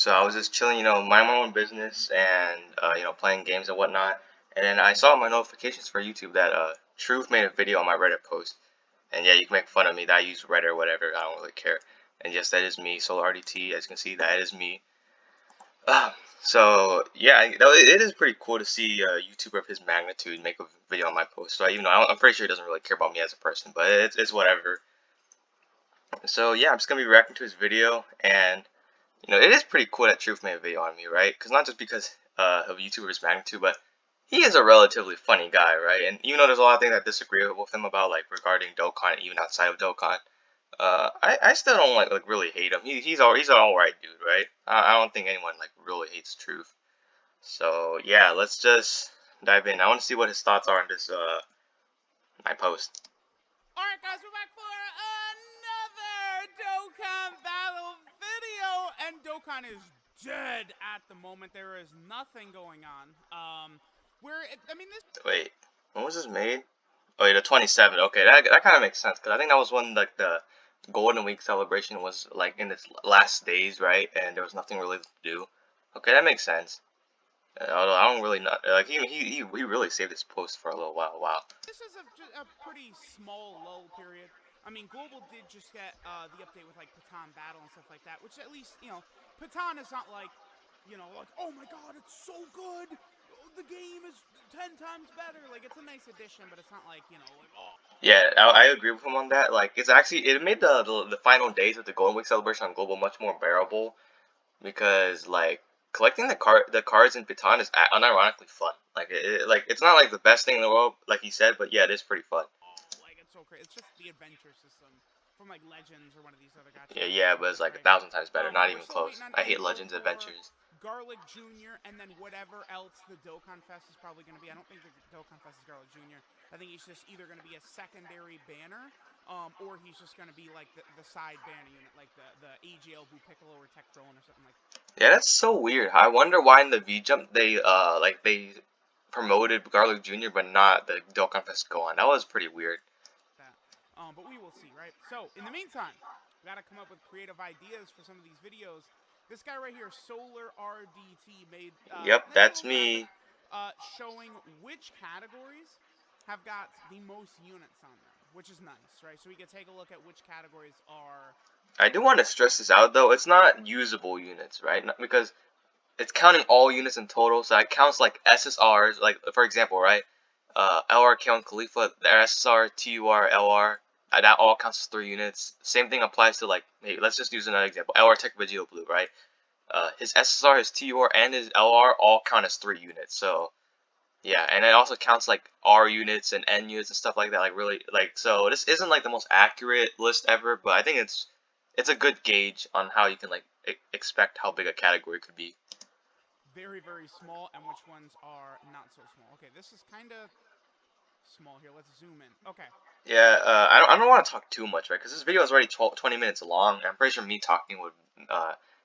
So I was just chilling, minding my own business and playing games and whatnot. And then I saw my notifications for YouTube that Truth made a video on my Reddit post. And yeah, you can make fun of me that I use Reddit or whatever. I don't really care. And yes, that is me, srry. As you can see, that is me. Uh, so yeah, it is pretty cool to see a YouTuber of his magnitude make a video on my post. So even though I'm pretty sure he doesn't really care about me as a person, but it's whatever. So yeah, I'm just gonna be reacting to his video, and it is pretty cool that Truth made a video on me, right? Because not just because of YouTuber's magnitude, but he is a relatively funny guy, right? And even though there's a lot of things I disagree with him about, like regarding Dokkan, even outside of Dokkan, I still don't like really hate him. He's an alright dude, right? I don't think anyone like really hates Truth. So yeah, let's just dive in. I want to see what his thoughts are on this my post. Alright guys, we're back for another Dokkan battle video, and Dokkan is dead at the moment. There is nothing going on. Wait, when was this made? Oh yeah, the 27th. Okay, that kind of makes sense because I think that was when like the Golden Week celebration was like in its last days, right? And there was nothing really to do. Okay, that makes sense. Although I don't really not like he really saved his post for a little while. Wow. This is a pretty small lull period. I mean, Global did just get the update with like Patan Battle and stuff like that, which at least, Patan is not like, like, oh my god, it's so good! The game is 10 times better. Like, it's a nice addition, but it's not like, like, oh. Yeah, I agree with him on that. Like, it made the final days of the Golden Week celebration on Global much more bearable because like collecting the cards in Patan is unironically fun. Like it's not like the best thing in the world, like he said, but yeah, it is pretty fun. Like, it's so crazy. It's just the adventure system from like Legends or one of these other gacha. Yeah, but it's like 1,000 times better. Not even close. I hate Legends Adventures. Garlic Jr. and then whatever else the Dokkan Fest is probably going to be. I don't think the Dokkan Fest is Garlic Jr. I think he's just either going to be a secondary banner, or he's just going to be like the side banner unit, like the AGL Buu Piccolo or Tech Drone or something like that. Yeah, that's so weird. I wonder why in the V Jump they promoted Garlic Jr. but not the Dokkan Fest Gohan. That was pretty weird. But we will see, right? So in the meantime, we got to come up with creative ideas for some of these videos. This guy right here, srry, made Yep, that's me. Showing which categories have got the most units on them, which is nice, right? So we can take a look at which categories are. I do want to stress this out though. It's not usable units, right? Because it's counting all units in total, so it counts like SSRs. Like for example, right? LR Count Khalifa, their SSR, TUR, LR. That all counts as 3 units. Same thing applies to like, hey, let's just use another example. LR Tech Vegito Blue, right? His SSR, his TUR, and his LR all count as 3 units. So yeah, and it also counts like R units and N units and stuff like that. Like really, like so this isn't like the most accurate list ever, but I think it's a good gauge on how you can like expect how big a category could be. Very, very small, and which ones are not so small. Okay, this is kind of small here. Let's zoom in. Okay. Yeah, I don't want to talk too much, right? Because this video is already 20 minutes long. I'm pretty sure me talking would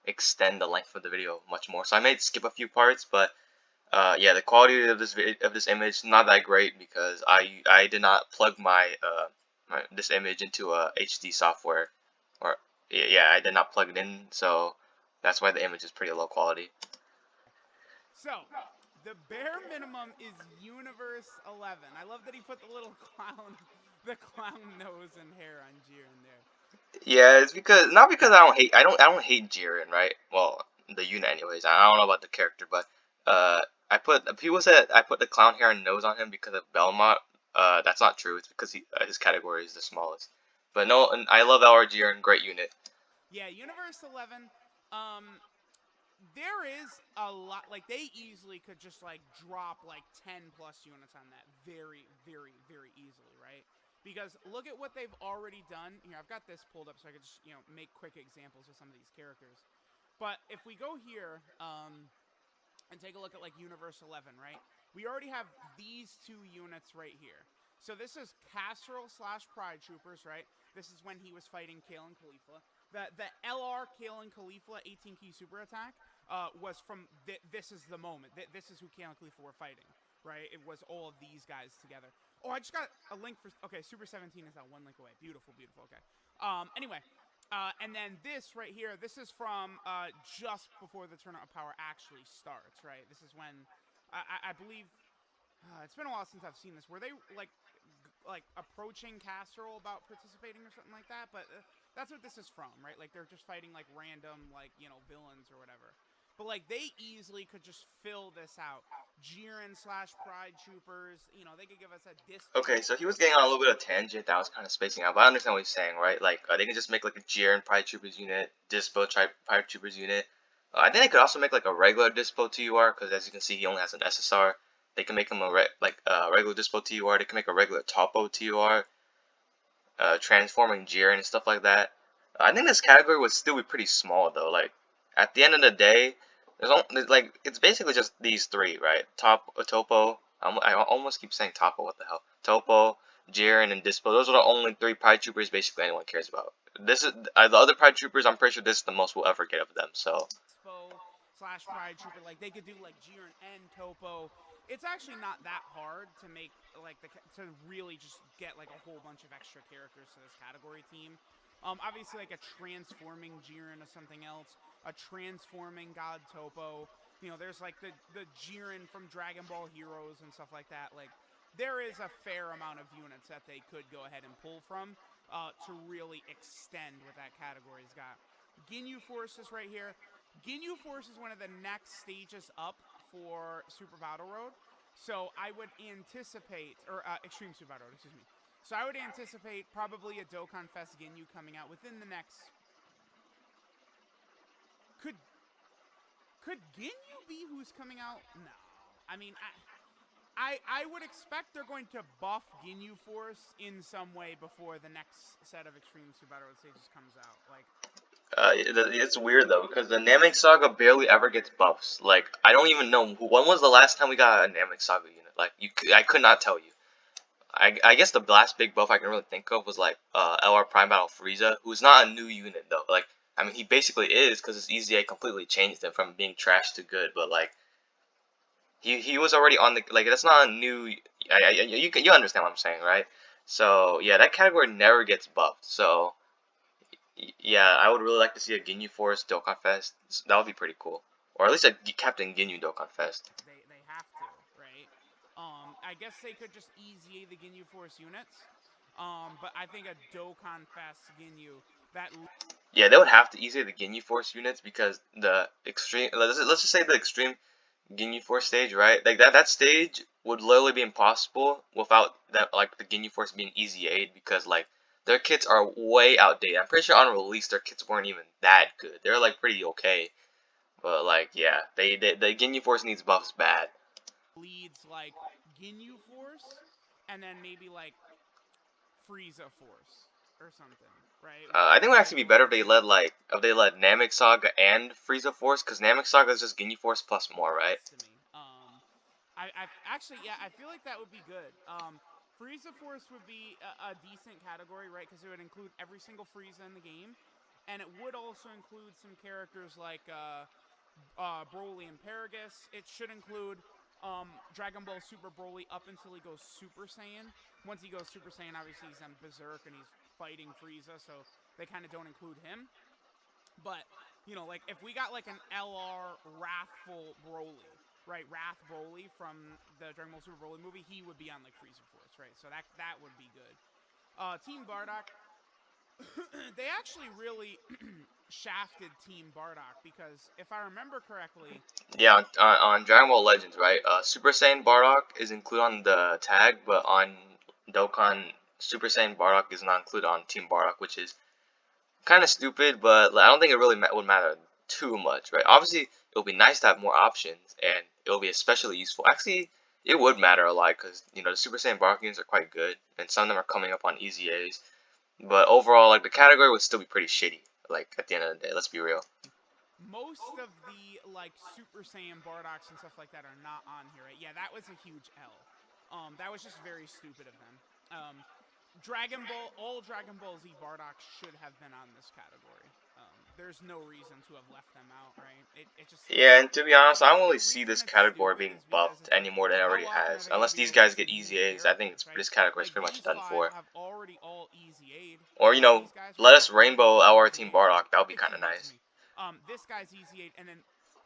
extend the length of the video much more. So I may skip a few parts, but yeah, the quality of this image not that great because I did not plug this image into a HD software, or yeah, I did not plug it in, so that's why the image is pretty low quality. So, the bare minimum is Universe 11. I love that he put the little the clown nose and hair on Jiren there. Yeah, it's not because I don't hate Jiren, right? Well, the unit anyways. I don't know about the character, but people said I put the clown hair and nose on him because of Belmont. That's not true. It's because his category is the smallest. But no, and I love LR Jiren, great unit. Yeah, Universe 11. There is a lot, like, they easily could just, like, drop, like, 10 plus units on that very, very, very easily, right? Because look at what they've already done. Here, I've got this pulled up so I could just, make quick examples of some of these characters. But if we go here, and take a look at, like, Universe 11, right? We already have these 2 units right here. So this is Casserole / Pride Troopers, right? This is when he was fighting Kale and Khalifa. The LR Kale and Khalifa 18 key super attack was from this is the moment. This is who Kale and Khalifa were fighting, right? It was all of these guys together. Oh, I just got a link for. Okay, Super 17 is that one link away. Beautiful, beautiful. Okay. Anyway, And then this right here, this is from just before the Tournament of Power actually starts, right? This is when I believe it's been a while since I've seen this. Were they like approaching Casserole about participating or something like that? But that's what this is from, right? Like they're just fighting like random like villains or whatever. But like they easily could just fill this out. Jiren / Pride Troopers, they could give us a Okay, so he was getting on a little bit of tangent that I was kind of spacing out, but I understand what he's saying, right? Like, they can just make like a Jiren Pride Troopers unit, Dispo Pride Troopers unit. I think they could also make like a regular Dispo TUR, because as you can see, he only has an SSR. They can make him a regular Dispo TUR. They can make a regular Topo TUR, transforming Jiren and stuff like that. I think this category would still be pretty small though. Like, at the end of the day, it's basically just these three, right? Topo. I almost keep saying Topo. What the hell? Topo, Jiren, and Dispo. Those are the only three Pride Troopers basically anyone cares about. This is the other Pride Troopers. I'm pretty sure this is the most we'll ever get of them. So. Dispo / Pride Trooper, like they could do like Jiren and Topo. It's actually not that hard to make like to really just get like a whole bunch of extra characters to this category team. Obviously like a transforming Jiren or something else, a transforming God Topo. There's like the Jiren from Dragon Ball Heroes and stuff like that. Like there is a fair amount of units that they could go ahead and pull from to really extend what that category's got. Ginyu Force is right here. Ginyu Force is one of the next stages up for Super Battle Road. So I would anticipate, or Extreme Super Battle Road, excuse me. So I would anticipate probably a Dokkan Fest Ginyu coming out within the next... Could Ginyu be who's coming out? No. I mean, I would expect they're going to buff Ginyu Force in some way before the next set of Extreme Super Battle Road stages comes out. Like... It's weird though, because the Namek Saga barely ever gets buffs. Like, I don't even know when was the last time we got a Namek Saga unit. Like, I could not tell you. I guess the last big buff I can really think of was like LR Prime Battle Frieza, who's not a new unit though. Like, I mean, he basically is, because his EZA completely changed him from being trash to good. But like, he was already on the, like, that's not a new. You understand what I'm saying, right? So yeah, that category never gets buffed. So. Yeah, I would really like to see a Ginyu Force Dokkan Fest. That would be pretty cool. Or at least a Captain Ginyu Dokkan Fest. They have to, right? I guess they could just EZA the Ginyu Force units. But I think a Dokkan Fest Ginyu that. Yeah, they would have to EZA the Ginyu Force units, because the extreme. Let's just say the extreme Ginyu Force stage, right? Like that stage would literally be impossible without that, like the Ginyu Force being EZA'd, because like. Their kits are way outdated. I'm pretty sure on release their kits weren't even that good. They're like pretty okay, but like yeah, the Ginyu Force needs buffs bad. Leads like Ginyu Force, and then maybe like Frieza Force or something, right? I think it would actually be better if they led Namek Saga and Frieza Force, because Namek Saga is just Ginyu Force plus more, right? I actually, yeah, I feel like that would be good. Frieza Force would be a decent category, right? Because it would include every single Frieza in the game. And it would also include some characters like Broly and Paragus. It should include Dragon Ball Super Broly up until he goes Super Saiyan. Once he goes Super Saiyan, obviously he's on Berserk and he's fighting Frieza, so they kind of don't include him. But, like if we got like an LR Wrathful Broly, right, Wrath Broly from the Dragon Ball Super Broly movie, he would be on like Frieza Force, right? So that would be good. Team Bardock, they actually really shafted Team Bardock, because if I remember correctly, yeah, on Dragon Ball Legends, right? Super Saiyan Bardock is included on the tag, but on Dokkan, Super Saiyan Bardock is not included on Team Bardock, which is kind of stupid, but I don't think it really would matter too much, right? Obviously, it would be nice to have more options, and it will be especially useful. Actually, it would matter a lot, because the Super Saiyan Bardock units are quite good, and some of them are coming up on EZAs. But overall, like the category would still be pretty shitty. Like at the end of the day, let's be real. Most of the like Super Saiyan Bardocks and stuff like that are not on here, right? Yeah, that was a huge L. That was just very stupid of them. All Dragon Ball Z Bardock should have been on this category. there's no reason to have left them out, right? It just Yeah, and to be honest, I don't the really see reason this it's category stupid being is because buffed it's like, any more than it how already often are has. they going to Unless be these guys releasing get new easy A's, I think characters, right? this category is Like pretty much these done five for. have already all easy A'd. Or, These guys let right us here already rainbow all our easy team A'd. Bardock. That would be kind of Excuse nice. me. This guy's easy A'd, and then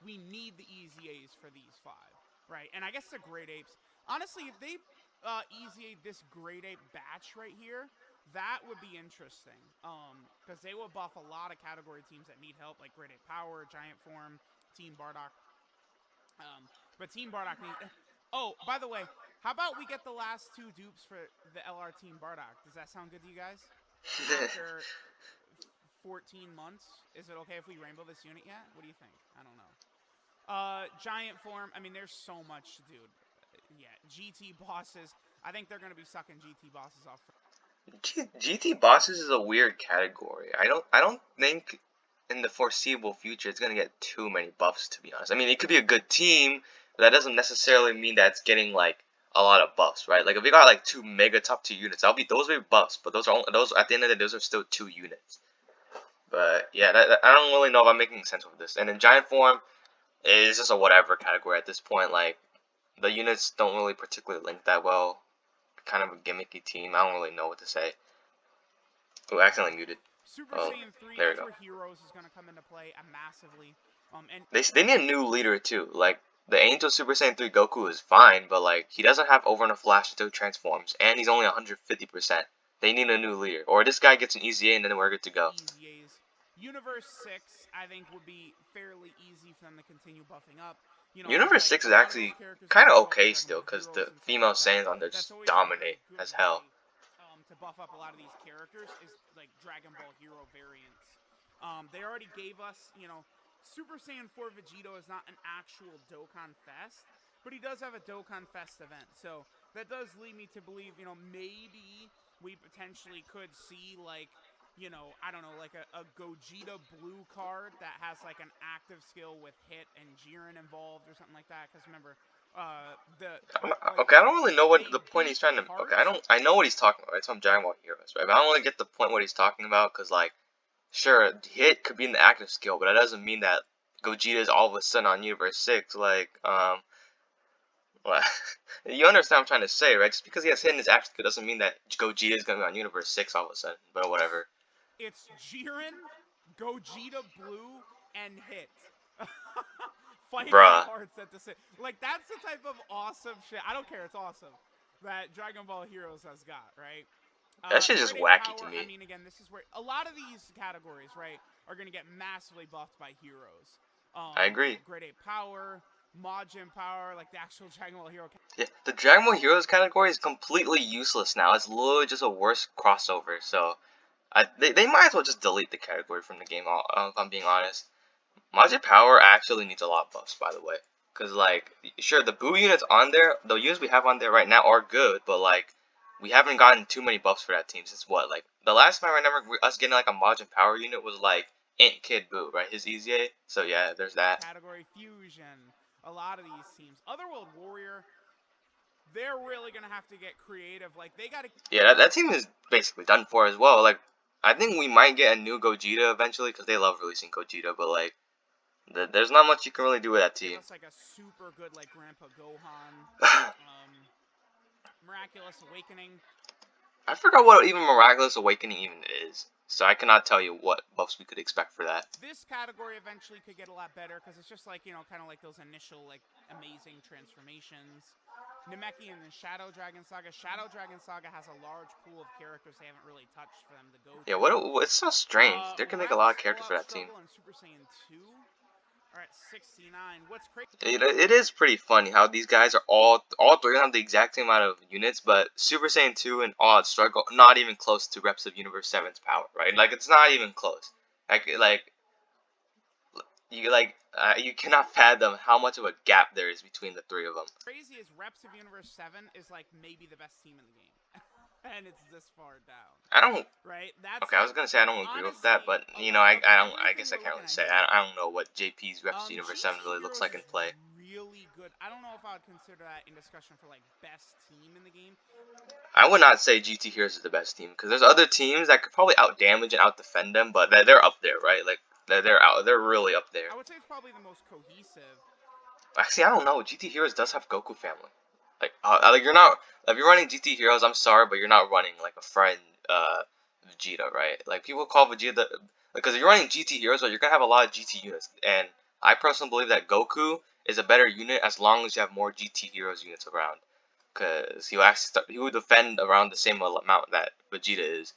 we need the easy A's for these five, right? And I guess the grade apes. Honestly, if they easy A'd this grade ape batch right here, that would be interesting. Because they will buff a lot of category teams that need help, like grade ape power, giant form, team Bardock. But Team Bardock needs. Oh, by the way, how about we get the last two dupes for the LR Team Bardock? Does that sound good to you guys? After 14 months, is it okay if we rainbow this unit yet? What do you think? I don't know. Giant form. I mean, there's so much, dude. Yeah, GT bosses. I think they're gonna be sucking GT bosses off. GT bosses is a weird category. I don't think in the foreseeable future it's gonna get too many buffs, to be honest. I mean, it could be a good team, but that doesn't necessarily mean that it's getting like a lot of buffs, right? Like if we got like two mega top tier units, those will be buffs, but those are those at the end of the day, those are still 2 units. But yeah, I don't really know if I'm making sense with this. And in giant form, it's just a whatever category at this point. Like the units don't really particularly link that well. Kind of a gimmicky team. I don't really know what to say. Oh, accidentally muted. Super Oh, Saiyan 3, there we that's go. where Heroes is going to come into play massively. And They need a new leader too. Like the Angel Super Saiyan 3 Goku is fine, but like he doesn't have over in a flash until he transforms, and he's only 150%. They need a new leader, or this guy gets an easy A and then we're good to go. Easy A's. Universe 6, I think, would be fairly easy for them to continue buffing up. You know, because Universe like 6 a is lot of those actually characters we kind of saw from okay Dragon still, Ball because Heroes the and stuff female like that, Saiyans on there that's just always been like a dominate good as hell. way to buff up a lot of these characters is like Dragon Ball Hero variants. They already gave us, you know, Super Saiyan 4 Vegito is not an actual Dokkan Fest, but he does have a Dokkan Fest event. So that does lead me to believe, you know, maybe we potentially could see like, you know, I don't know, like a Gogeta blue card that has like an active skill with hit and Jiren involved or something like that. Because remember, Okay, I don't really know what they the point beat he's trying to. Okay, Heart. I know what he's talking about. It's from Dragon Ball Heroes, right? But I don't really get the point what he's talking about, because like, sure, hit could be in the active skill, but that doesn't mean that Gogeta is all of a sudden on Universe 6. Like, well, you understand what I'm trying to say, right? Just because he has hit in his active skill doesn't mean that Gogeta is gonna be on Universe 6 all of a sudden. But whatever. It's Jiren, Gogeta blue, and hit. Fighting Bruh, hearts at the same. Like that's the type of awesome shit. I don't care. It's awesome that Dragon Ball Heroes has got, right? that shit's just Grade 8 wacky to power, I me. mean, again, this is where a lot of these categories, right, are going to get massively buffed by heroes. I agree. Like grade 8 power, Majin power, like the actual Dragon Ball Hero. Yeah, the Dragon Ball Heroes category is completely useless now. It's literally just a worse crossover. So, they might as well just delete the category from the game. If I'm being honest. Majin Power actually needs a lot of buffs, by the way. Because, like, sure, the Boo units on there, the units we have on there right now are good, but, like, we haven't gotten too many buffs for that team since what? Like, the last time I remember us getting, like, a Majin Power unit was, like, Ant Kid Boo, right? His Easy A. So, yeah, there's that. Category Fusion. A lot of these teams. Otherworld Warrior, they're really going to have to get creative. Like, they got to. Yeah, that team is basically done for as well. Like, I think we might get a new Gogeta eventually, because they love releasing Gogeta, but, like, there's not much you can really do with that Give team. us, like, a super good, like, Grandpa Gohan. Miraculous Awakening. I forgot what even Miraculous Awakening even is, so I cannot tell you what buffs we could expect for that. This category eventually could get a lot better because it's just like, you know, kind of like those initial, like, amazing transformations. Namekian and Shadow Dragon Saga. Shadow Dragon Saga has a large pool of characters they haven't really touched for them to go Yeah, to. it's so strange. They can make a lot of Reps, characters All for Out that team. Struggle, and Super Saiyan 2 are at 69. What's crazy? It is pretty funny how these guys are all three have the exact same amount of units, but Super Saiyan 2 and All Out Struggle not even close to reps of Universe 7's power, right? Like it's not even close. You cannot fathom how much of a gap there is between the three of them. Crazy is Reps of Universe 7 is like maybe the best team in the game. And it's this far down. I don't. Right? That's Okay, I was gonna say I don't agree with that, but you know, I don't. I guess I can't really say. I don't know what JP's Reps Universe 7 really looks like in play. Really good. I don't know if I would consider that in discussion for like best team in the game. I would not say GT Heroes is the best team because there's other teams that could probably out damage and out defend them, but they're up there, right? Like They're really up there. I would say it's probably the most cohesive. Actually, I don't know. GT Heroes does have Goku family. Like you're not if you're running GT Heroes, I'm sorry, but you're not running like a friend Vegeta, right? Like people call Vegeta because if you're running GT Heroes, but you're gonna have a lot of GT units, and I personally believe that Goku is a better unit as long as you have more GT Heroes units around, because he will defend around the same amount that Vegeta is.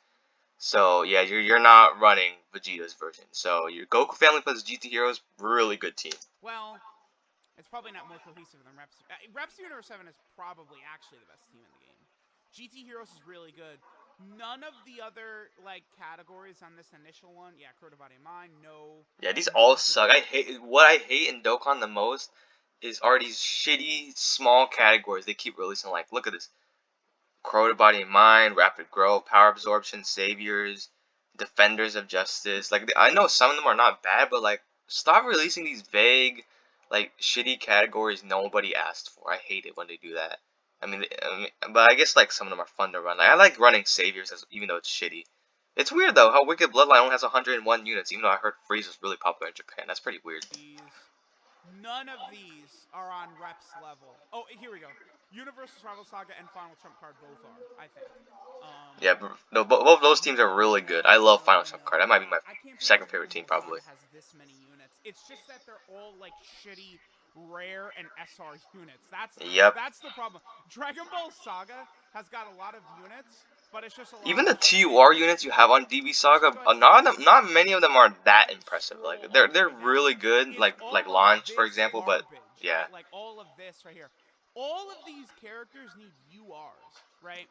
So yeah, you're not running Vegeta's version. So your Goku family plus GT Heroes, really good team. Well, it's probably not more cohesive than Reps. Reps Universe 7 is probably actually the best team in the game. GT Heroes is really good. None of the other like categories on this initial one, yeah, Crota Body and Mind, no. Yeah, these No all suck. What I hate in Dokkan the most are these shitty small categories they keep releasing. Like, look at this: Crota Body and Mind, Rapid Growth, Power Absorption, Saviors, Defenders of Justice. Like, I know some of them are not bad, but like, stop releasing these vague, like, shitty categories nobody asked for. I hate it when they do that. But I guess like some of them are fun to run. Like, I like running Saviors, even though it's shitty. It's weird though how Wicked Bloodline only has 101 units, even though I heard Freeze was really popular in Japan. That's pretty weird. None of these are on Reps level. Oh, here we go. Universal Survival Saga and Final Trump Card both are, I think. Yeah, no, both of those teams are really good. I love Final Trump Card. That might be my I can't believe second favorite Dragon team, Ball probably. Saga has this many units. It's just that they're all like shitty rare and SR units. Yep. That's the problem. Dragon Ball Saga has got a lot of units, but it's just a lot Even of the TUR units you have on DB Saga, not many of them are that impressive. Like they're really good, like Launch for example, but yeah. Right? Like all of this right here. All of these characters need URs, right?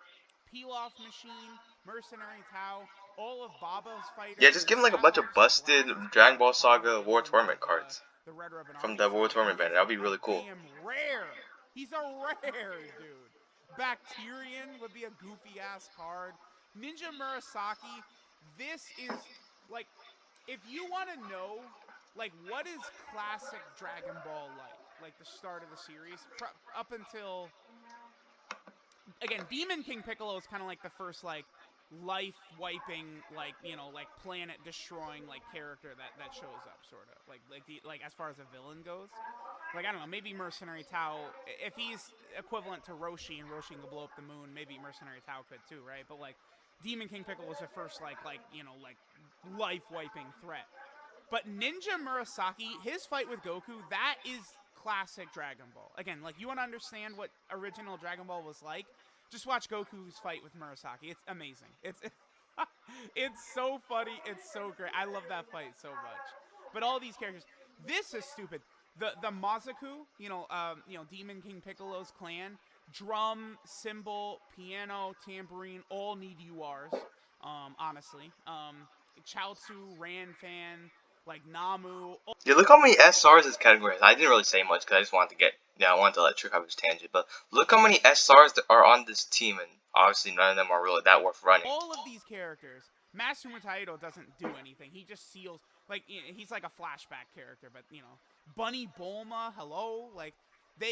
Peel-off Machine, Mercenary Tau, all of Baba's fighters. Yeah, just give them like a bunch of busted Dragon Ball Saga War Tournament like, cards the Red Ribbon from Army the War fight, Tournament banner. That'd be really cool. Damn rare. He's a rare dude. Bacterian would be a goofy ass card. Ninja Murasaki. This is like, if you want to know, like, what is classic Dragon Ball like the start of the series, up until, again, Demon King Piccolo is kind of like the first like life-wiping, like, you know, like planet-destroying like character that shows up, sort of like as far as a villain goes. Like, I don't know, maybe Mercenary Tau, if he's equivalent to Roshi and Roshi can blow up the moon, maybe Mercenary Tau could too, right? But like, Demon King Piccolo was the first like you know, like life-wiping threat. But Ninja Murasaki, his fight with Goku, that is classic Dragon Ball. Again, like, you want to understand what original Dragon Ball was like, just watch Goku's fight with Murasaki. It's amazing. It's so funny. It's so great. I love that fight so much. But all these characters, this is stupid. The Mazaku, you know, Demon King Piccolo's clan, drum, cymbal, piano, tambourine, all need URs. Honestly, Chaozu, Ranfan, like Namu. Yeah, look how many SRs this category has. I didn't really say much because I just wanted to I wanted to let Trick have his tangent. But look how many SRs that are on this team, and obviously none of them are really that worth running. All of these characters, Master Mutaido doesn't do anything. He just seals, like, he's like a flashback character, but, you know, Bunny Bulma, hello, like,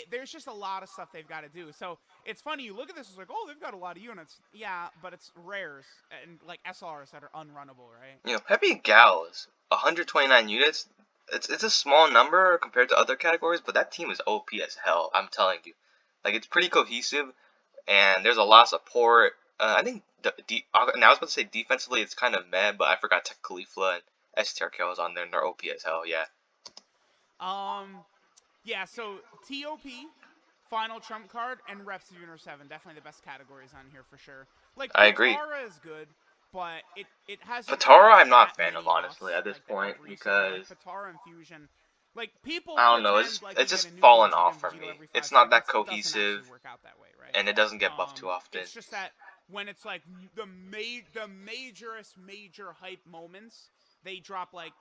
there's just a lot of stuff they've got to do. So it's funny, you look at this, it's like, oh, they've got a lot of units. Yeah, but it's rares and like SRs that are unrunnable, right? You know, Peppy Gal is 129 units. It's a small number compared to other categories, but that team is OP as hell. I'm telling you, like, it's pretty cohesive, and there's a lot of support. I think now I was about to say defensively it's kind of meh, but I forgot Tech Khalifa and STRK was on there, and they're OP as hell. Yeah. Yeah. So TOP, Final Trump Card, and Reps of Universe 7, definitely the best categories on here for sure. Like, I agree. Potara is good, but it has Potara I'm not a fan of, honestly, at this point, because Potara and Fusion, like, people I don't know, it's just fallen off for me. It's not that cohesive, work out that way, right? and it doesn't get buffed too often. It's just that when it's like the major hype moments, they drop like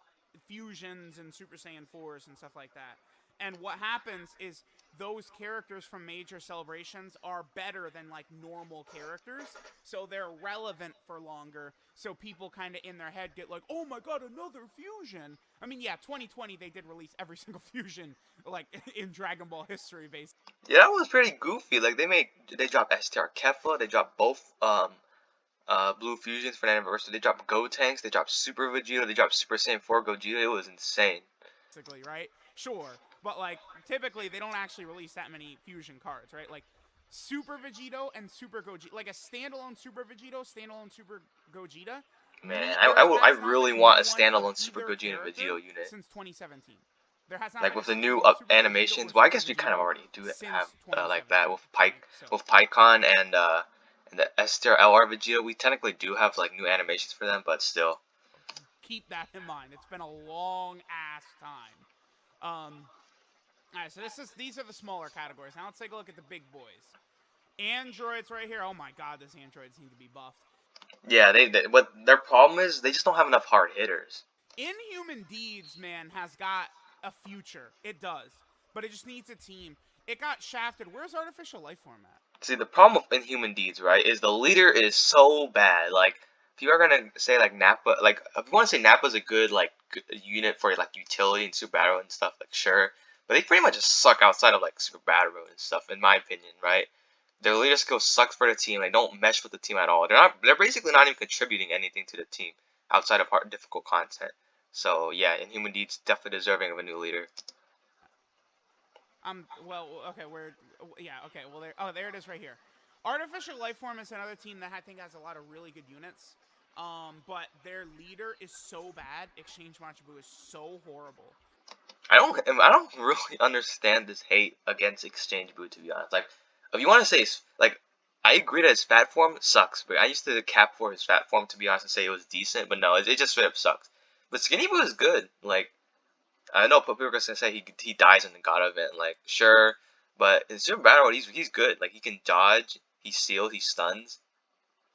fusions and Super Saiyan 4s and stuff like that. And what happens is those characters from major celebrations are better than like normal characters, so they're relevant for longer. So people kind of in their head get like, oh my god, another fusion. I mean, yeah, 2020 they did release every single fusion like in Dragon Ball history, basically. Yeah, that was pretty goofy. Like they dropped STR Kefla, they dropped both Blue Fusions for the anniversary. They dropped Gotenks, they dropped Super Vegeta, they dropped Super Saiyan 4 Gogeta. It was insane. Basically, right? Sure, but like typically they don't actually release that many fusion cards, right? Like Super Vegito and Super Gogeta, like a standalone Super Vegito, standalone Super Gogeta. Man, There I has not been really a want a new one of standalone Super either Gogeta and character Vegito unit. since 2017. There has not Like been a with the new standalone Super Gogeta or animations. Well, I Super guess we kind of Vegito already do have since like that 2017, with Pike, right? So with PyCon and the Esther LR Vegeta. We technically do have like new animations for them, but still. keep that in mind. It's been a long ass time. All right, so these are the smaller categories. Now let's take a look at the big boys. Androids right here. Oh my god, these androids need to be buffed. Yeah, what their problem is they just don't have enough hard hitters. Inhuman Deeds, man, has got a future. It does. But it just needs a team. It got shafted. Where's Artificial Life Form at? See, the problem with Inhuman Deeds, right, is the leader is so bad. Like, if you are gonna say like Nappa, like if you want to say Nappa's a good like unit for like utility and Super Battle and stuff, like sure, but they pretty much just suck outside of like Super Battle and stuff, in my opinion, right? Their leader skill sucks for the team. They don't mesh with the team at all. They're basically not even contributing anything to the team outside of hard, difficult content. So yeah, Inhuman Deeds definitely deserving of a new leader. Well, okay, okay, well, there it is right here. Artificial Life Form is another team that I think has a lot of really good units. But their leader is so bad. Exchange Machibu is so horrible. I don't really understand this hate against Exchange Boo, to be honest. Like, if you want to say like, I agree that his fat form sucks, but I used to cap for his fat form, to be honest, and say it was decent, but no, it just straight up sucks. But Skinny Boo is good. Like, I know people are gonna say he dies in the God event, like sure, but in Super Battle Mode he's good. Like he can dodge, he steals, he stuns,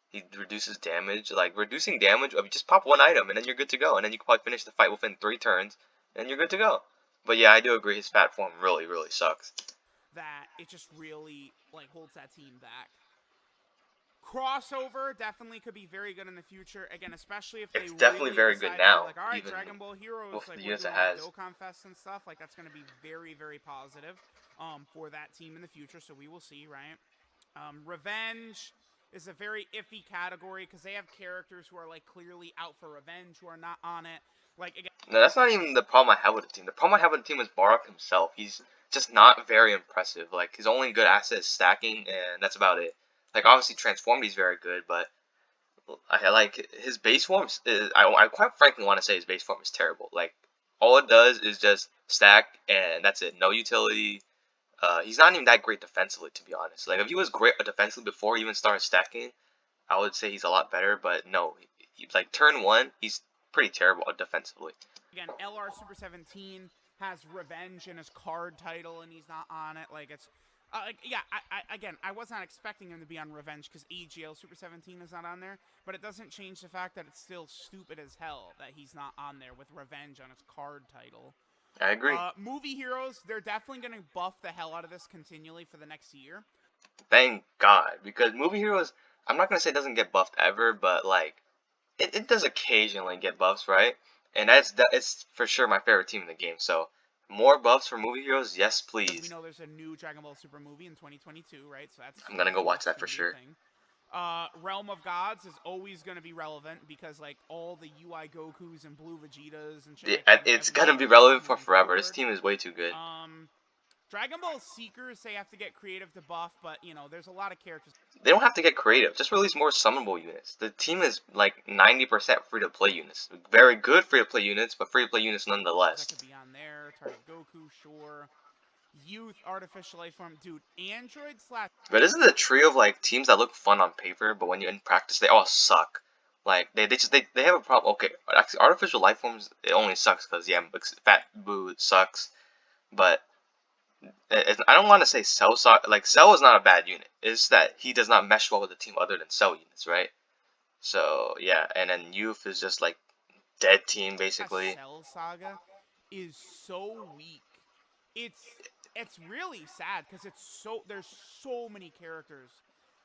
he reduces damage. Like reducing damage, you just pop one item and then you're good to go, and then you can probably finish the fight within 3 turns, and you're good to go. But yeah, I do agree his fat form really sucks. That it just really like holds that team back. Crossover definitely could be very good in the future. Again, especially if they It's definitely really very decide good to be now, like, all right, even Dragon Ball Heroes, with like the we're units it doing like has. Dokkan Fest and stuff. Like that's going to be very positive for that team in the future. So we will see, right? Revenge is a very iffy category because they have characters who are like clearly out for revenge who are not on it. Like again, No, that's not even the problem I have with the team. The problem I have with the team is Barak himself. He's just not very impressive. Like his only good asset is stacking, and that's about it. Like obviously transformed, he's very good, but I like his base form. I quite frankly want to say his base form is terrible. Like all it does is just stack, and that's it. No utility. He's not even that great defensively, to be honest. Like if he was great defensively before he even started stacking, I would say he's a lot better. But no, like turn one, he's pretty terrible defensively. again, LR Super 17 has revenge in his card title, and he's not on it. Like it's. Yeah, again, I was not expecting him to be on Revenge because AGL Super 17 is not on there, but it doesn't change the fact that it's still stupid as hell that he's not on there with Revenge on his card title. I agree. Movie Heroes, they're definitely going to buff the hell out of this continually for the next year. Thank God, because Movie Heroes, I'm not gonna say it doesn't get buffed ever, but like it does occasionally get buffs, right? And it's for sure my favorite team in the game. So more buffs for Movie Heroes, yes Because we please. know there's a new Dragon Ball Super movie in 2022, right? So that's I'm gonna of go course watch that for going to be a sure. thing. Realm of Gods is always going to be relevant because like all the UI Gokus and Blue Vegetas and shit like that. It's Every gonna be single one relevant for moving forever. This forward. team is way too good. Dragon Ball Seekers, they have to get creative to buff, but you know, there's a lot of characters. They don't have to get creative. Just release more summonable units. The team is like 90% free to play units. Very good free to play units, but free to play units nonetheless. That could be on there. Target Goku, sure. Youth, Artificial Life Form, dude. Android slash. But isn't it a trio of like teams that look fun on paper, but when you're in practice they all suck? Like they have a problem. Okay, actually, artificial life forms it only sucks because yeah, Fat Boo sucks. But I don't want to say Cell suck. Like Cell is not a bad unit. It's that he does not mesh well with a team other than Cell units, right? So yeah, and then Youth is just like dead team basically. Cell Saga is so weak. It's really sad because there's so many characters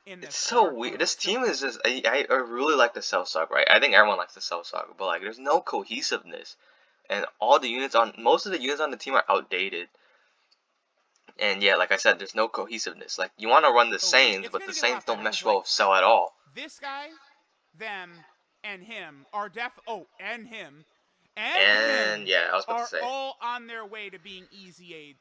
in this It's so arc. weird. This team is just I really like the Cell Saga, right? I think everyone likes the Cell Saga, but like there's no cohesiveness, and all the units on most of the units on the team are outdated. And yeah, like I said, there's no cohesiveness. Like you want to run the So weak. Saiyans, It's but gonna the get a Saiyans lot don't better mesh because well like with Cell at all. this guy them, and him are and him And yeah, I was about to are say. all on their way to being easy aid.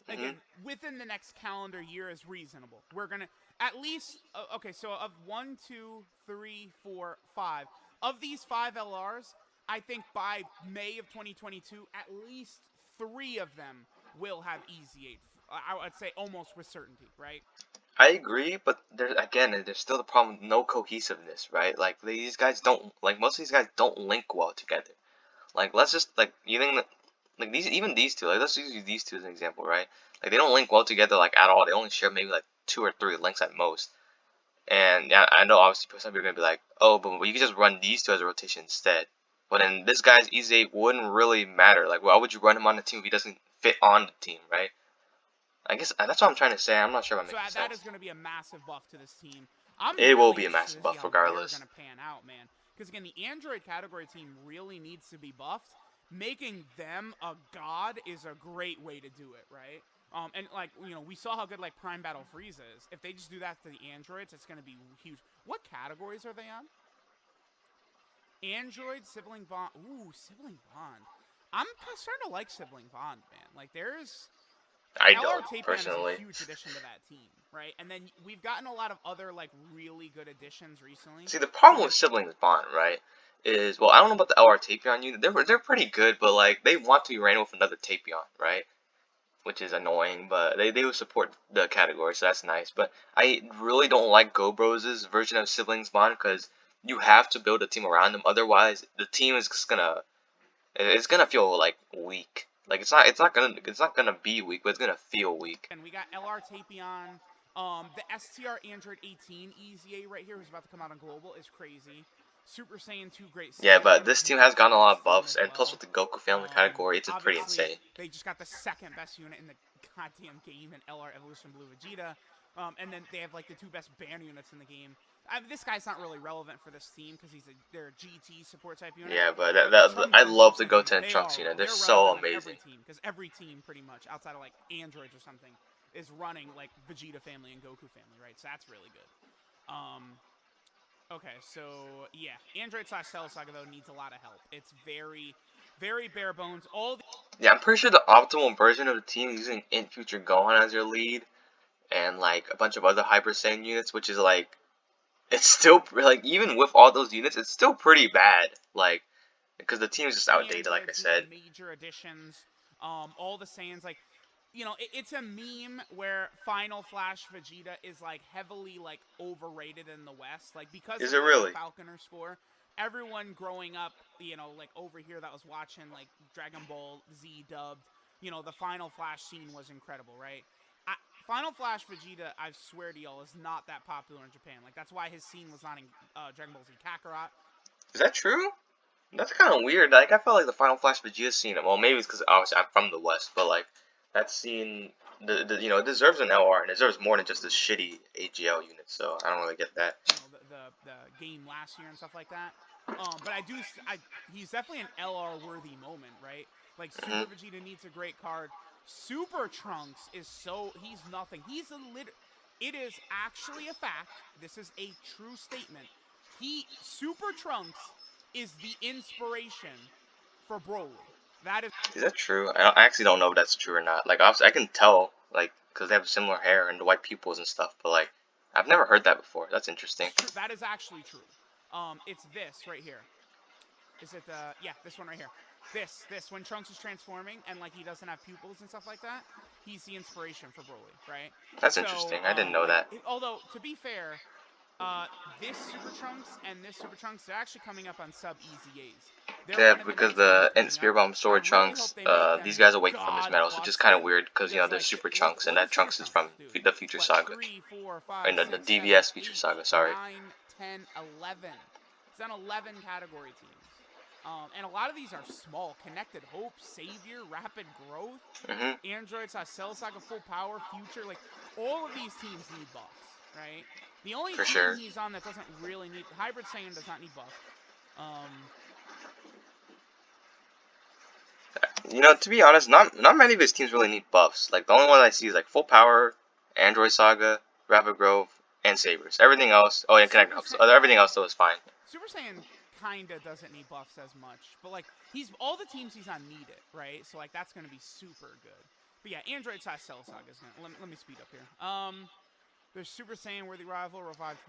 Hmm. Again, within the next calendar year is reasonable. We're gonna at least okay. So of 1, 2, 3, 4, 5 of these 5 LRs, I think by May of 2022, at least 3 of them will have easy aid. I would say almost with certainty, right? I agree, but there's still the problem with no cohesiveness, right? Like these guys don't like most of these guys don't link well together. Like let's just like you think that like these two, like let's use these two as an example, right? Like they don't link well together like at all. They only share maybe like 2 or 3 links at most. And yeah, I know obviously some people are gonna be like, oh, but you can just run these two as a rotation instead. But then this guy's easy wouldn't really matter. Like why would you run him on the team if he doesn't fit on the team, right? I guess that's what I'm trying to say. I'm not sure if I'm So making that is sense. going to be a massive buff to this team. I'm It will really be a interested massive to see buff how they're regardless. going to pan out, man. Because again, the Android category team really needs to be buffed. Making them a god is a great way to do it, right? And like we saw how good like Prime Battle Freeze is. If they just do that to the androids, it's going to be huge. What categories are they on? Android, sibling bond. Ooh, sibling bond. I'm starting to like sibling bond, man. Like there's I LR don't Tapion is a personally. huge addition to that team, right? And then we've gotten a lot of other like really good additions recently. See, the So problem with like siblings bond, right, is well, I don't know about the LR Tapion unit. They're pretty good, but like they want to be ran with another Tapion, right? Which is annoying, but they will support the category, so that's nice. But I really don't like GoBros' version of siblings bond because you have to build a team around them. Otherwise, the team is just gonna feel like weak. Like it's not gonna be weak, but it's gonna feel weak. and we got LR Tapion. The STR Android 18 EZA right here, who's about to come out on global, is crazy. Super Saiyan 2 Great Yeah, but Saiyaman this is team has nuts gotten for a this lot of team buffs, as and plus with well. the Goku family category, it's pretty Obviously, insane. they just got the second best unit in the goddamn game in LR Evolution Blue Vegeta. And then they have like the 2 best banner units in the game. This guy's not really relevant for this team because their GT support type unit. Yeah, but But Trunks I and love the Goten, Goten they Trunks are unit. They're they're so relevant on amazing. every team because every team pretty much outside of like androids or something is running like Vegeta family and Goku family, right? So that's really good. Okay, so yeah, Android / Cell Saga though needs a lot of help. It's very, very bare bones. Yeah, I'm pretty sure the optimal version of the team is using In Future Gohan as your lead, and like a bunch of other Hyper Saiyan units, which is like it's still like even with all those units, it's still pretty bad. Like because the team is just the outdated, like I androids need said. major additions. All the Saiyans like it's a meme where Final Flash Vegeta is like heavily like overrated in the West, like because Is of it like the really? Falconer score. Everyone growing up, like over here that was watching like Dragon Ball Z dubbed, the Final Flash scene was incredible, right? Final Flash Vegeta, I swear to y'all, is not that popular in Japan. Like that's why his scene was not in Dragon Ball Z Kakarot. Is that true? That's kind of weird. Like I felt like the Final Flash Vegeta scene. Well, maybe it's because obviously I'm from the West, but like that scene, it deserves an LR and it deserves more than just this shitty AGL unit. So I don't really get that. The game last year and stuff like that. But he's definitely an LR worthy moment, right? Like Hmm. Super Vegeta needs a great card. Super Trunks is he's nothing. It is actually a fact. This is a true statement. Super Trunks is the inspiration for Broly. That is Is that true? I actually don't know if that's true or not. Like obviously I can tell, like, because they have similar hair and the white pupils and stuff. But like I've never heard that before. That's interesting. true. That is actually true. It's this right here. Is it this one right here. This when Trunks is transforming and like he doesn't have pupils and stuff like that, he's the inspiration for Broly, right? That's So interesting. I didn't know that. although to be fair, this Super Trunks and this Super Trunks, they're actually coming up on sub EZAs. They're Yeah, one of the because next ones the and coming up. Spear Bomb I Sword really hope Trunks, they make these them guys are waiting from his god medals, which is kind of busted weird because because there's like Super Trunks and look that at Super Trunks is Trunks, from dude. the Future What Saga, 3, 4, or 5, no, the 6, 7, DBS Future 8, Saga. Sorry. 9, 10, 11. It's on 11 category teams. And a lot of these are small. Connected Hope, Savior, Rapid Growth, Mhm. Android Cell Saga, Full Power, Future. Like, all of these teams need buffs, right? The only For team sure. he's on that doesn't really need... Hybrid Saiyan does not need buffed. To be honest, not many of his teams really need buffs. Like the only one I see is like Full Power, Android Saga, Rapid Growth, and Sabers. Everything else, oh yeah, Connected Hope. So everything else though is fine. Super Saiyan kinda doesn't need buffs as much, but like all the teams he's on need it, right? So like that's gonna be super good. But yeah, Android size Cell Saga is gonna. Let me speed up here. There's Super Saiyan Worthy Rival revived.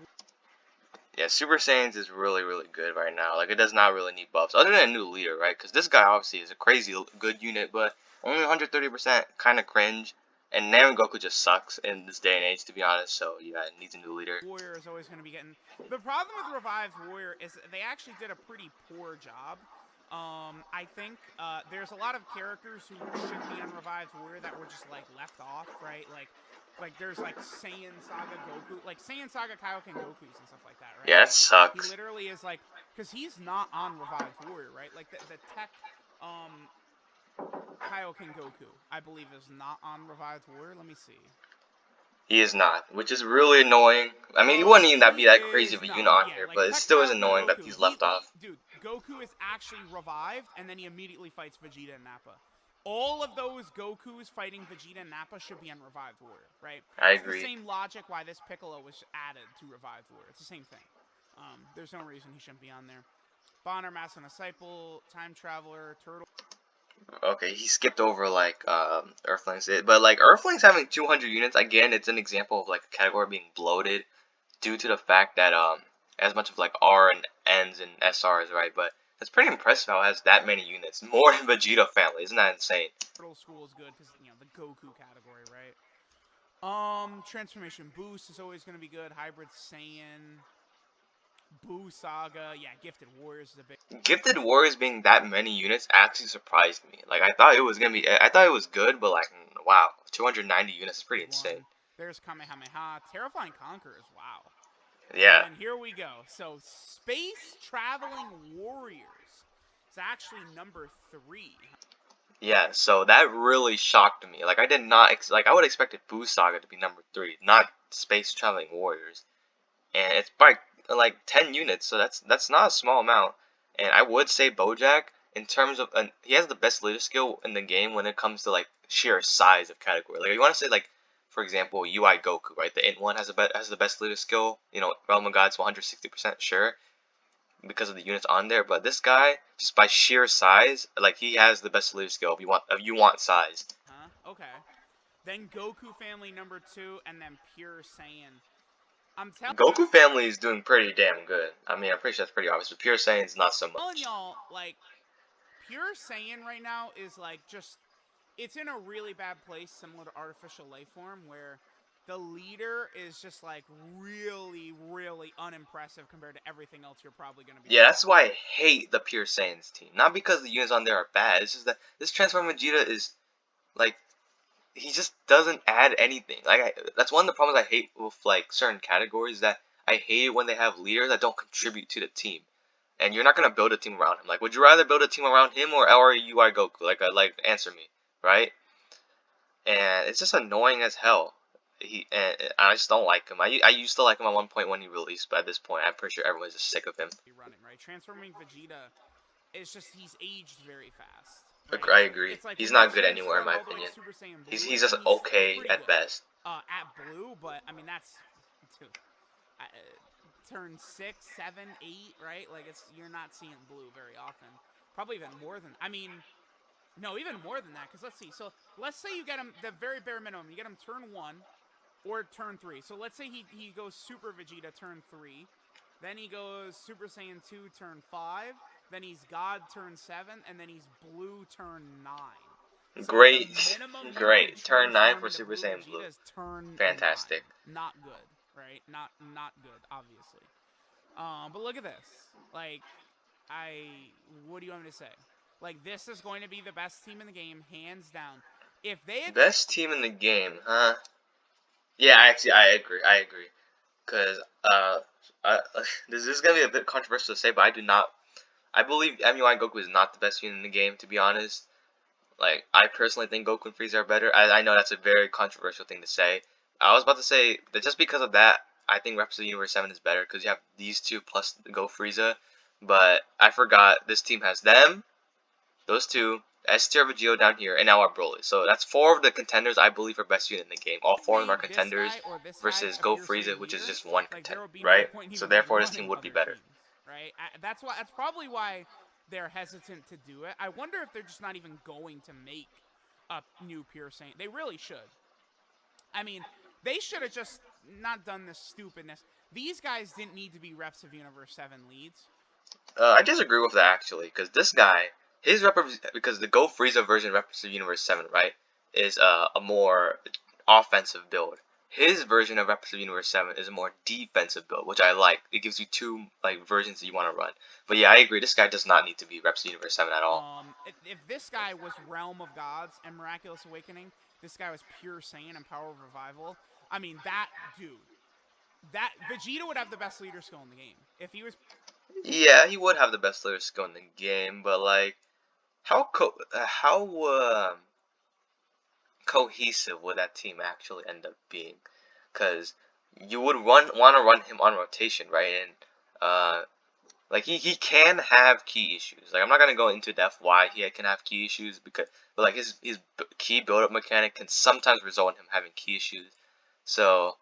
Yeah, Super Saiyans is really, really good right now. Like, it does not really need buffs, other than a new leader, right? Because this guy obviously is a crazy good unit, but only 130%, kind of cringe. And Goku just sucks in this day and age, to be honest. So yeah, it needs a new leader. Warrior is always going to be getting. The problem with Revived Warrior is they actually did a pretty poor job. I think there's a lot of characters who should be on Revived Warrior that were just like left off, right? Like there's like Saiyan Saga Goku, like Saiyan Saga Kaioken Gokus and stuff like that, right? Yeah, that Like, sucks. he literally is like, because he's not on Revived Warrior, right? Like the tech Kaioken Goku, I believe, is not on Revived Warrior. Let me see. He is not, which is really annoying. I mean, he wouldn't even be that crazy of a unit on here, like but it still is annoying Goku, that he's left off. Dude, Goku is actually revived, and then he immediately fights Vegeta and Nappa. All of those Gokus fighting Vegeta and Nappa should be on Revived Warrior, right? I It's agree. the same logic why this Piccolo was added to Revived Warrior. It's the same thing. There's no reason he shouldn't be on there. Bonner, Master Disciple, Time Traveler, Turtle. Okay, he skipped over like Earthlings, but like Earthlings having 200 units again, it's an example of like a category being bloated due to the fact that as much of like R and N's and SRs, right? But it's pretty impressive how it has that many units, more than Vegeta family. Isn't that insane? Turtle School is good because the Goku category, right? Transformation Boost is always going to be good. Hybrid Saiyan. Boo Saga, yeah, Gifted Warriors is a big. Gifted Warriors being that many units actually surprised me. Like I thought it was good, but like wow, 290 units is pretty insane. There's Kamehameha, Terrifying Conquerors, wow. Yeah. And here we go. So Space Traveling Warriors. It's actually number 3. Yeah, so that really shocked me. Like I did not I would have expected Boo Saga to be number 3, not Space Traveling Warriors. And it's by like 10 units, so that's not a small amount. And I would say Bojack, in terms of, he has the best leader skill in the game when it comes to like sheer size of category. Like you want to say like, for example, UI Goku, right? The Int one has the best leader skill. You know, Realm of Gods 160%, sure, because of the units on there. But this guy, just by sheer size, like he has the best leader skill. If you want size. Okay. Then Goku family number 2, and then Pure Saiyan. Goku family is doing pretty damn good. I mean, I'm pretty sure that's pretty obvious, but Pure Saiyan's not so much. I'm telling y'all, like, Pure Saiyan right now is like it's in a really bad place, similar to Artificial Life Form, where the leader is just like really, really unimpressive compared to everything else you're probably going to be. Yeah, that's why I hate the Pure Saiyans team. Not because the units on there are bad. It's just that this Transform Vegeta is like, he just doesn't add anything. Like that's one of the problems I hate with like certain categories, that I hate it when they have leaders that don't contribute to the team. And you're not gonna build a team around him. Like, would you rather build a team around him or UI Goku? Like answer me, right? And it's just annoying as hell. And I just don't like him. I used to like him at one point when he released, but at this point, I'm pretty sure everyone's just sick of him. Running, right? Transforming Vegeta, it's just he's aged very fast. Right? I agree. Like he's not good anywhere in my opinion. He's just okay at best. At Blue, but I mean that's turn 6, 7, 8, right? Like you're not seeing Blue very often. Probably even more than no, even more than that. Because let's see. So let's say you get him the very bare minimum. You get him turn 1 or turn 3. So let's say he goes Super Vegeta turn 3. Then he goes Super Saiyan 2 turn 5. Then he's God turn 7. And then he's Blue turn 9. So great. Turn 9 for Super Saiyan Blue. Fantastic. 9. Not good, right? Not good, obviously. But look at this. Like, what do you want me to say? Like, this is going to be the best team in the game, hands down. If they had... Best team in the game, huh? Yeah, actually, I agree. Because, this is going to be a bit controversial to say, but I believe MUI Goku is not the best unit in the game, to be honest. Like, I personally think Goku and Frieza are better. I know that's a very controversial thing to say. I was about to say that just because of that, I think Rhapsody Universe 7 is better, because you have these two plus Go Frieza. But I forgot, this team has them, those two, S-tier Vegito down here, and now our Broly. So that's 4 of the contenders I believe are best unit in the game. All 4 of them are contenders versus Go Frieza, which is just one contender, right? So therefore this team would be better. right? That's probably why they're hesitant to do it. I wonder if they're just not even going to make a new Pure Saint. They really should. I mean, they should have just not done this stupidness. These guys didn't need to be reps of Universe 7 leads. I disagree with that actually, because this guy, because the Go Frieza version of Representative Universe 7, right, is a more offensive build. His version of Representative Universe 7 is a more defensive build, which I like. It gives you two like versions that you want to run. But yeah, I agree. This guy does not need to be Representative Universe 7 at all. If this guy was Realm of Gods and Miraculous Awakening, this guy was Pure Saiyan and Power of Revival. I mean, that dude, that Vegeta would have the best leader skill in the game if he was. Yeah, he would have the best leader skill in the game, but like, how cohesive would that team actually end up being? Because you would want to run him on rotation, right? And like he can have key issues. Like I'm not gonna go into depth why he can have key issues but like his key build up mechanic can sometimes result in him having key issues. So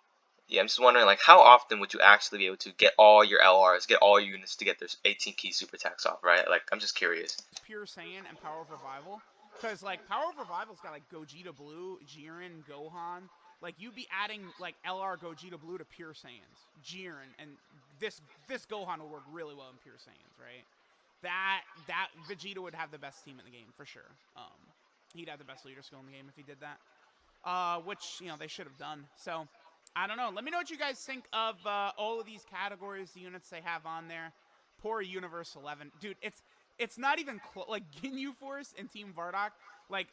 yeah, I'm just wondering like how often would you actually be able to get all your LRs, get all your units to get their 18 key super attacks off, right? Like I'm just curious. Pure Saiyan and Power of Revival. Because, like, Power of Revival's got, like, Gogeta Blue, Jiren, Gohan. Like, you'd be adding, like, LR Gogeta Blue to Pure Saiyans. Jiren, and this Gohan would work really well in Pure Saiyans, right? That Vegeta would have the best team in the game, for sure. He'd have the best leader skill in the game if he did that. Which, you know, they should have done. So, I don't know. Let me know what you guys think of all of these categories, the units they have on there. Poor Universe 11. Dude, it's not even close. Like, Ginyu Force and Team Bardock, like,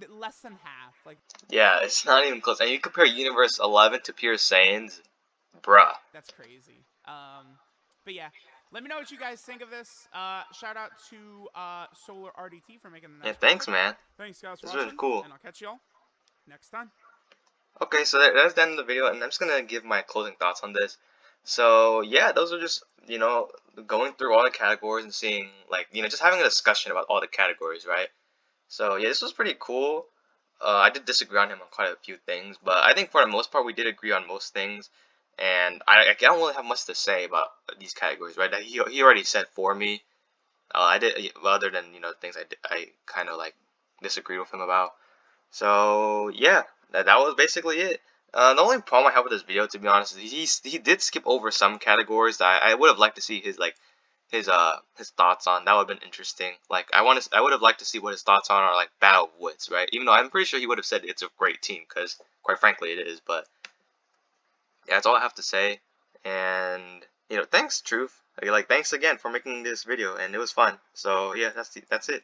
less than half. Like, Yeah, it's not even close. And you compare Universe 11 to Pure Saiyans, bruh. that's crazy. But yeah, let me know what you guys think of this. Shout out to Solar RDT for making the Yeah, nice thanks, graphic. man. Thanks, guys, for This is watching. really cool. And I'll catch y'all next time. Okay, so that's the end of the video, and I'm just gonna give my closing thoughts on this. So yeah, those are just going through all the categories and seeing like just having a discussion about all the categories, right? So yeah, this was pretty cool. I did disagree on him on quite a few things, but I think for the most part we did agree on most things. And I don't really have much to say about these categories, right? That he already said for me. I did other than things I kind of like disagreed with him about. So yeah, that was basically it. The only problem I have with this video, to be honest, is he did skip over some categories that I would have liked to see his thoughts on. That would have been interesting. Like I would have liked to see what his thoughts on are like Battle of Wits, right? Even though I'm pretty sure he would have said it's a great team, because quite frankly it is. But yeah, that's all I have to say. And thanks Truth. Like thanks again for making this video, and it was fun. So yeah, that's it.